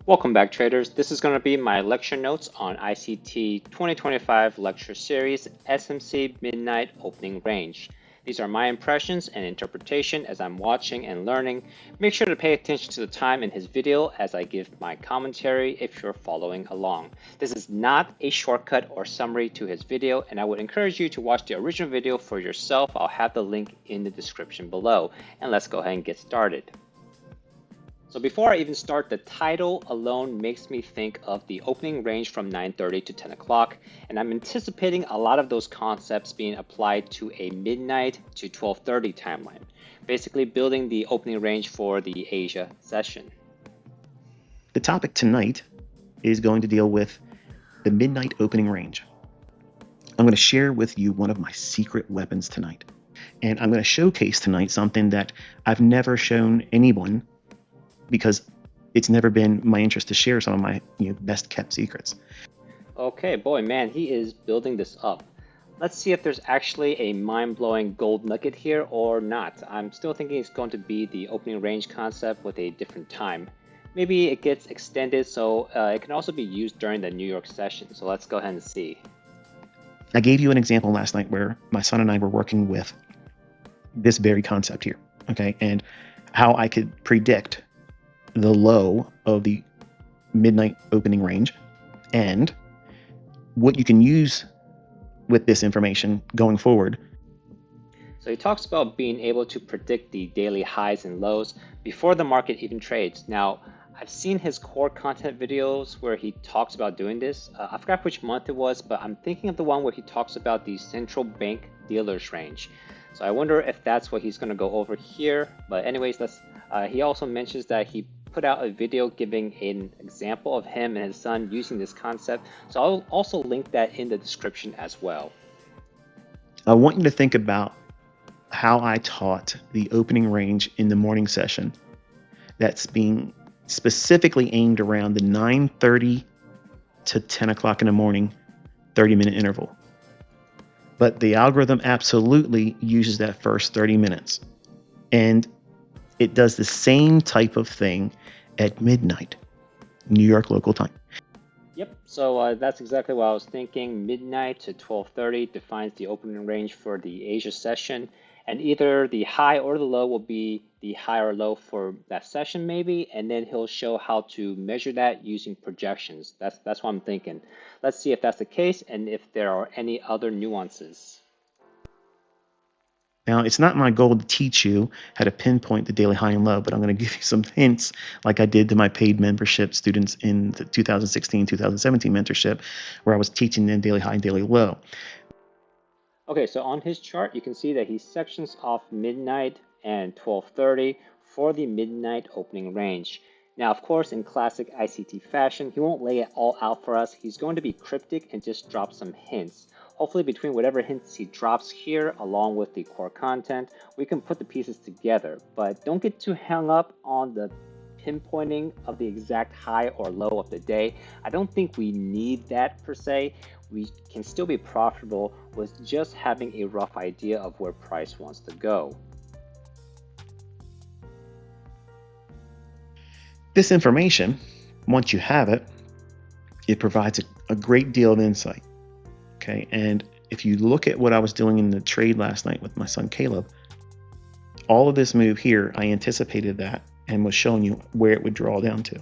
Welcome back, traders. This is going to be my lecture notes on ICT 2025 lecture series, SMC Midnight Opening Range. These are my impressions and interpretation as I'm watching and learning. Make sure to pay attention to the time in his video as I give my commentary if you're following along. This is not a shortcut or summary to his video, and I would encourage you to watch the original video for yourself. I'll have the link in the description below. And let's go ahead and get started. So before I even start, the title alone makes me think of the opening range from 9:30 to 10 o'clock, and I'm anticipating a lot of those concepts being applied to a midnight to 12:30 timeline, basically building the opening range for the Asia session. The topic tonight is going to deal with the midnight opening range. I'm going to share with you one of my secret weapons tonight, and I'm going to showcase tonight something that I've never shown anyone, because it's never been my interest to share some of my best kept secrets. Okay, boy, man, he is building this up. Let's see if there's actually a mind-blowing gold nugget here or not. I'm still thinking it's going to be the opening range concept with a different time. Maybe it gets extended so it can also be used during the New York session. So let's go ahead and see. I gave you an example last night where my son and I were working with this very concept here, okay, and how I could predict the low of the midnight opening range and what you can use with this information going forward. So he talks about being able to predict the daily highs and lows before the market even trades. Now, I've seen his core content videos where he talks about doing this. I forgot which month it was, but I'm thinking of the one where he talks about the central bank dealers range. So I wonder if that's what he's going to go over here. But anyways, he also mentions that he put out a video giving an example of him and his son using this concept. So I'll also link that in the description as well. I want you to think about how I taught the opening range in the morning session that's being specifically aimed around the 9:30 to 10 o'clock in the morning 30-minute interval. But the algorithm absolutely uses that first 30 minutes. And it does the same type of thing at midnight, New York local time. Yep, so that's exactly what I was thinking. Midnight to 12:30 defines the opening range for the Asia session. And either the high or the low will be the high or low for that session maybe. And then he'll show how to measure that using projections. That's what I'm thinking. Let's see if that's the case and if there are any other nuances. Now, it's not my goal to teach you how to pinpoint the daily high and low, but I'm going to give you some hints like I did to my paid membership students in the 2016-2017 mentorship, where I was teaching them daily high and daily low. Okay, so on his chart, you can see that he sections off midnight and 12:30 for the midnight opening range. Now, of course, in classic ICT fashion, he won't lay it all out for us. He's going to be cryptic and just drop some hints. Hopefully between whatever hints he drops here, along with the core content, we can put the pieces together. But don't get too hung up on the pinpointing of the exact high or low of the day. I don't think we need that per se. We can still be profitable with just having a rough idea of where price wants to go. This information, once you have it, it provides a great deal of insight. Okay, and if you look at what I was doing in the trade last night with my son Caleb, all of this move here, I anticipated that and was showing you where it would draw down to.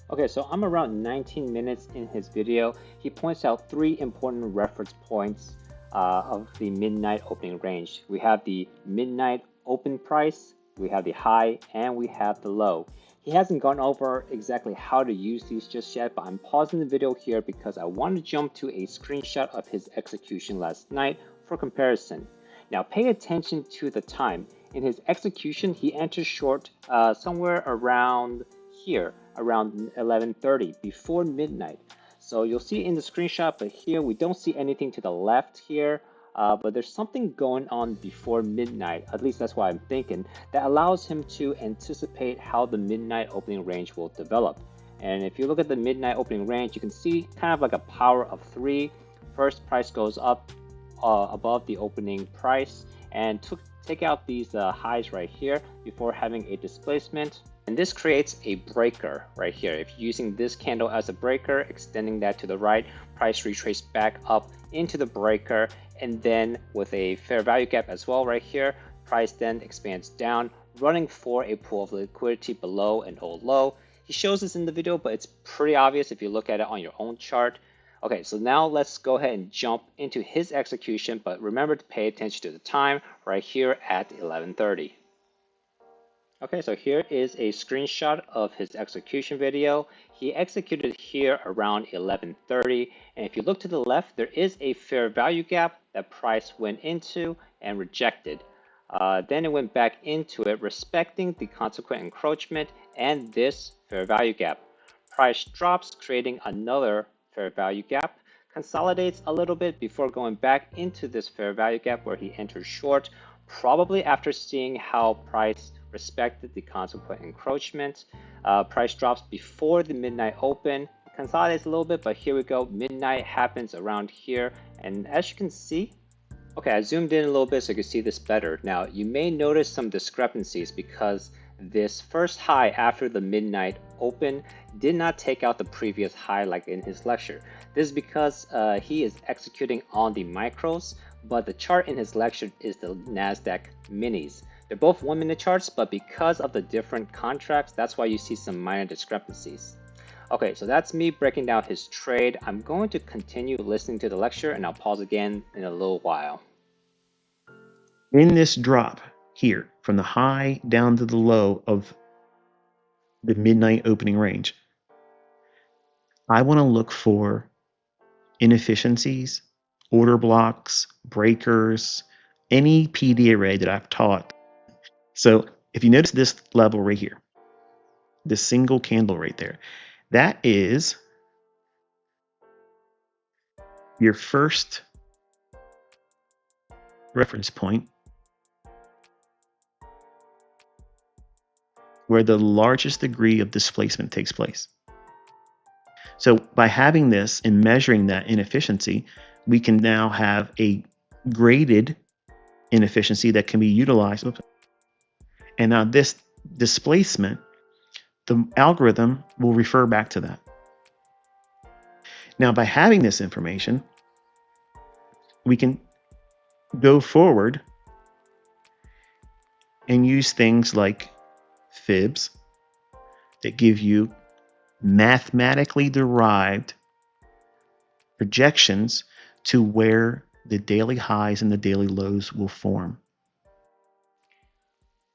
Okay, so I'm around 19 minutes in his video. He points out 3 important reference points of the midnight opening range. We have the midnight open price, we have the high, and we have the low. He hasn't gone over exactly how to use these just yet, but I'm pausing the video here because I want to jump to a screenshot of his execution last night for comparison. Now pay attention to the time. In his execution, he enters short somewhere around here, around 11:30, before midnight. So you'll see in the screenshot, but here we don't see anything to the left here. But there's something going on before midnight, at least that's what I'm thinking, that allows him to anticipate how the midnight opening range will develop. And if you look at the midnight opening range, you can see kind of like a power of 3. First, price goes up above the opening price and took take out these highs right here before having a displacement. And this creates a breaker right here. If you're using this candle as a breaker, extending that to the right, price retrace back up into the breaker, and then with a fair value gap as well right here, price then expands down, running for a pool of liquidity below an old low. He shows this in the video, but it's pretty obvious if you look at it on your own chart. Okay, so now let's go ahead and jump into his execution, but remember to pay attention to the time right here at 11:30. Okay, so here is a screenshot of his execution video. He executed here around 11:30, and if you look to the left, there is a fair value gap that price went into and rejected. Then it went back into it, respecting the consequent encroachment and this fair value gap. Price drops, creating another fair value gap, consolidates a little bit before going back into this fair value gap where he entered short, probably after seeing how price respected the consequent encroachment. Price drops before the midnight open, consolidates a little bit, but here we go. Midnight happens around here, and as you can see, okay, I zoomed in a little bit so you can see this better. Now, you may notice some discrepancies because this first high after the midnight open did not take out the previous high like in his lecture. This is because he is executing on the micros, but the chart in his lecture is the NASDAQ minis. They're both 1 minute charts, but because of the different contracts, that's why you see some minor discrepancies. Okay, so that's me breaking down his trade. I'm going to continue listening to the lecture and I'll pause again in a little while. In this drop here, from the high down to the low of the midnight opening range, I want to look for inefficiencies, order blocks, breakers, any PD array that I've taught. So if you notice this level right here, this single candle right there, that is your first reference point where the largest degree of displacement takes place. So by having this and measuring that inefficiency, we can now have a graded inefficiency that can be utilized. And now this displacement, the algorithm will refer back to that. Now, by having this information, we can go forward and use things like fibs that give you mathematically derived projections to where the daily highs and the daily lows will form.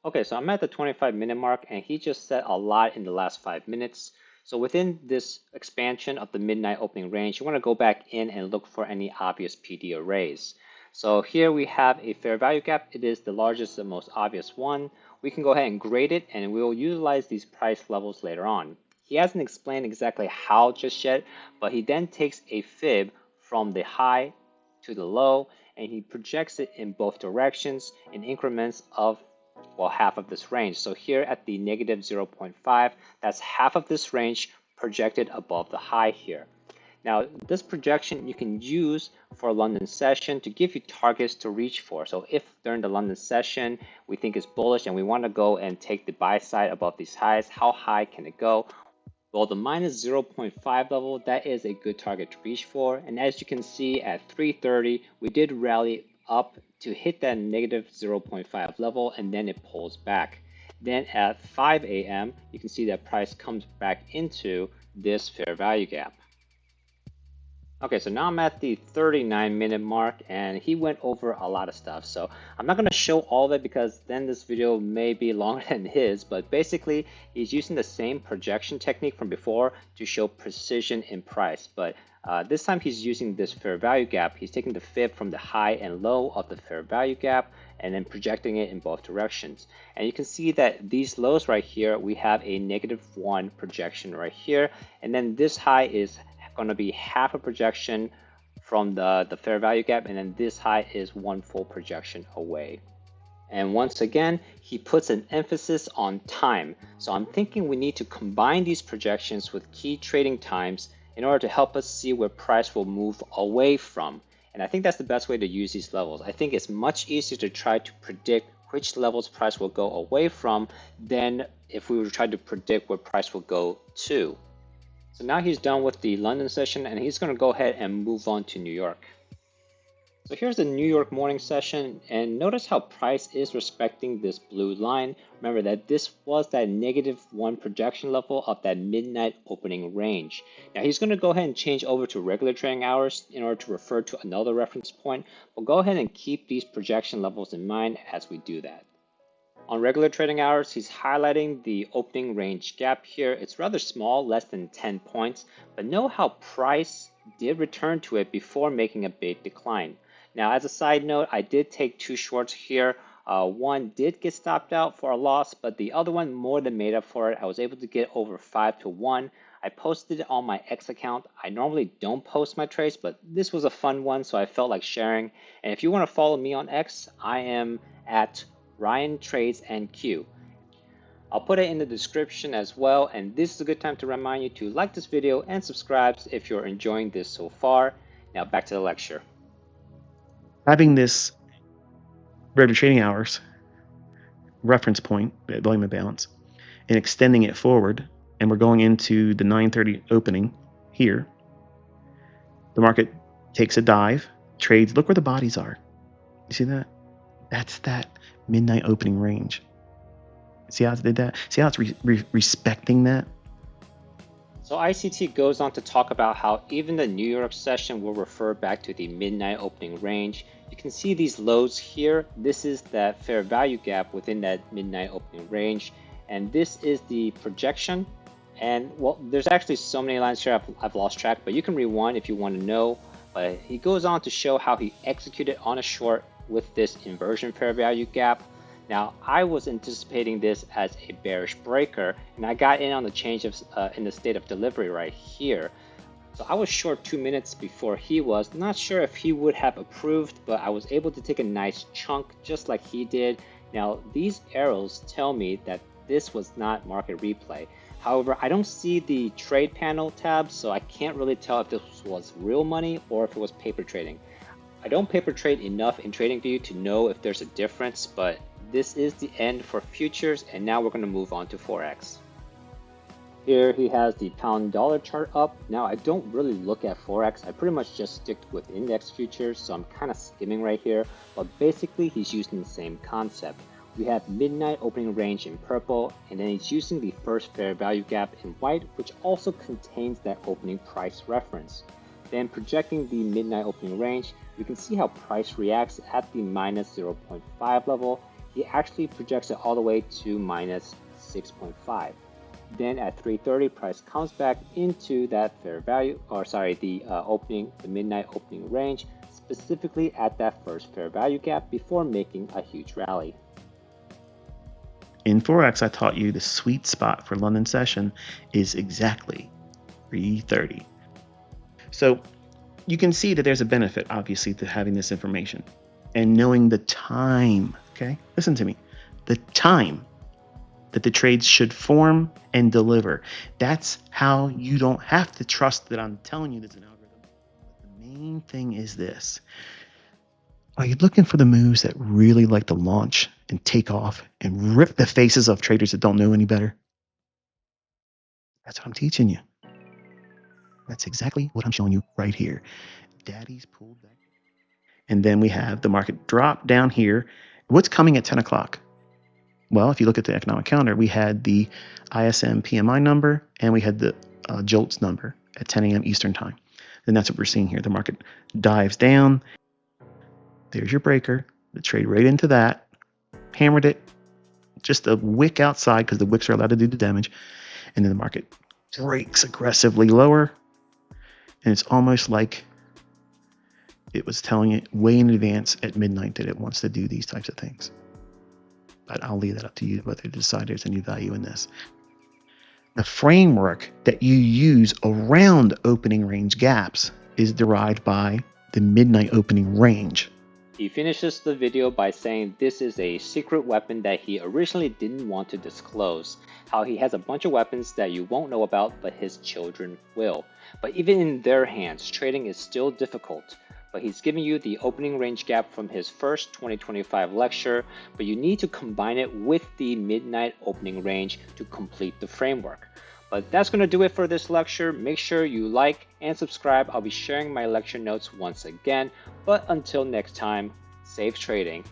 Okay, so I'm at the 25-minute mark and he just said a lot in the last 5 minutes. So within this expansion of the midnight opening range, you want to go back in and look for any obvious PD arrays. So here we have a fair value gap. It is the largest and most obvious one. We can go ahead and grade it and we will utilize these price levels later on. He hasn't explained exactly how just yet, but he then takes a fib from the high to the low and he projects it in both directions in increments of, well, half of this range. So here at the negative 0.5, that's half of this range projected above the high here. Now, this projection you can use for a London session to give you targets to reach for. So if during the London session we think it's bullish and we want to go and take the buy side above these highs, how high can it go? Well, the minus 0.5 level, that is a good target to reach for. And as you can see at 3:30, we did rally up to hit that negative 0.5 level and then it pulls back. Then at 5 a.m., you can see that price comes back into this fair value gap. Okay, so now I'm at the 39-minute mark and he went over a lot of stuff. So I'm not going to show all of it because then this video may be longer than his, but basically he's using the same projection technique from before to show precision in price. But this time he's using this fair value gap. He's taking the fib from the high and low of the fair value gap and then projecting it in both directions. And you can see that these lows right here, we have a -1 projection right here. And then this high is going to be half a projection from the fair value gap, and then this high is 1 full projection away. And once again, he puts an emphasis on time. So I'm thinking we need to combine these projections with key trading times in order to help us see where price will move away from. And I think that's the best way to use these levels. I think it's much easier to try to predict which levels price will go away from than if we were trying to predict where price will go to. So now he's done with the London session and he's going to go ahead and move on to New York. So here's the New York morning session, and notice how price is respecting this blue line. Remember that this was that -1 projection level of that midnight opening range. Now he's going to go ahead and change over to regular trading hours in order to refer to another reference point, but go ahead and keep these projection levels in mind as we do that. On regular trading hours, he's highlighting the opening range gap here. It's rather small, less than 10 points, but know how price did return to it before making a big decline. Now, as a side note, I did take 2 shorts here. One did get stopped out for a loss, but the other one more than made up for it. I was able to get over 5 to 1. I posted it on my X account. I normally don't post my trades, but this was a fun one, so I felt like sharing. And if you want to follow me on X, I am at Ryan Trades NQ. I'll put it in the description as well, and this is a good time to remind you to like this video and subscribe if you're enjoying this so far. Now back to the lecture. Having this regular trading hours reference point at volume of balance and extending it forward, and we're going into the 9:30 opening here. The market takes a dive, trades. Look where the bodies are. You see that? That's that midnight opening range. See how it did that? See how it's respecting that? So ICT goes on to talk about how even the New York session will refer back to the midnight opening range. You can see these lows here. This is that fair value gap within that midnight opening range. And this is the projection. And well, there's actually so many lines here I've lost track, but you can rewind if you want to know. But he goes on to show how he executed on a short with this inversion fair value gap. Now, I was anticipating this as a bearish breaker, and I got in on the change of in the state of delivery right here. So I was short 2 minutes before he was. Not sure if he would have approved, but I was able to take a nice chunk just like he did. Now, these arrows tell me that this was not market replay. However, I don't see the trade panel tab, so I can't really tell if this was real money or if it was paper trading. I don't paper trade enough in TradingView to know if there's a difference, but this is the end for futures, and now we're going to move on to Forex. Here he has the pound dollar chart up. Now I don't really look at Forex. I pretty much just stick with index futures, so I'm kind of skimming right here, but basically he's using the same concept. We have midnight opening range in purple, and then he's using the first fair value gap in white, which also contains that opening price reference. Then projecting the midnight opening range, we can see how price reacts at the -0.5 level. He actually projects it all the way to -6.5. Then at 3:30, price comes back into that fair value, or sorry, the midnight opening range, specifically at that first fair value gap before making a huge rally. In Forex, I taught you the sweet spot for London session is exactly 3:30. So you can see that there's a benefit, obviously, to having this information and knowing the time, okay? Listen to me. The time that the trades should form and deliver. That's how you don't have to trust that I'm telling you there's an algorithm. But the main thing is this. Are you looking for the moves that really like to launch and take off and rip the faces of traders that don't know any better? That's what I'm teaching you. That's exactly what I'm showing you right here. Daddy's pulled back. And then we have the market drop down here. What's coming at 10 o'clock? Well, if you look at the economic calendar, we had the ISM PMI number and we had the JOLTS number at 10 a.m. Eastern time. And that's what we're seeing here. The market dives down. There's your breaker. The trade right into that. Hammered it. Just a wick outside because the wicks are allowed to do the damage. And then the market breaks aggressively lower. And it's almost like it was telling it way in advance at midnight that it wants to do these types of things. But I'll leave that up to you whether to decide there's any value in this. The framework that you use around opening range gaps is derived by the midnight opening range. He finishes the video by saying this is a secret weapon that he originally didn't want to disclose, how he has a bunch of weapons that you won't know about, but his children will. But even in their hands, trading is still difficult. but he's giving you the opening range gap from his first 2025 lecture, but you need to combine it with the midnight opening range to complete the framework. But that's going to do it for this lecture. Make sure you like and subscribe. I'll be sharing my lecture notes once again. But until next time, safe trading.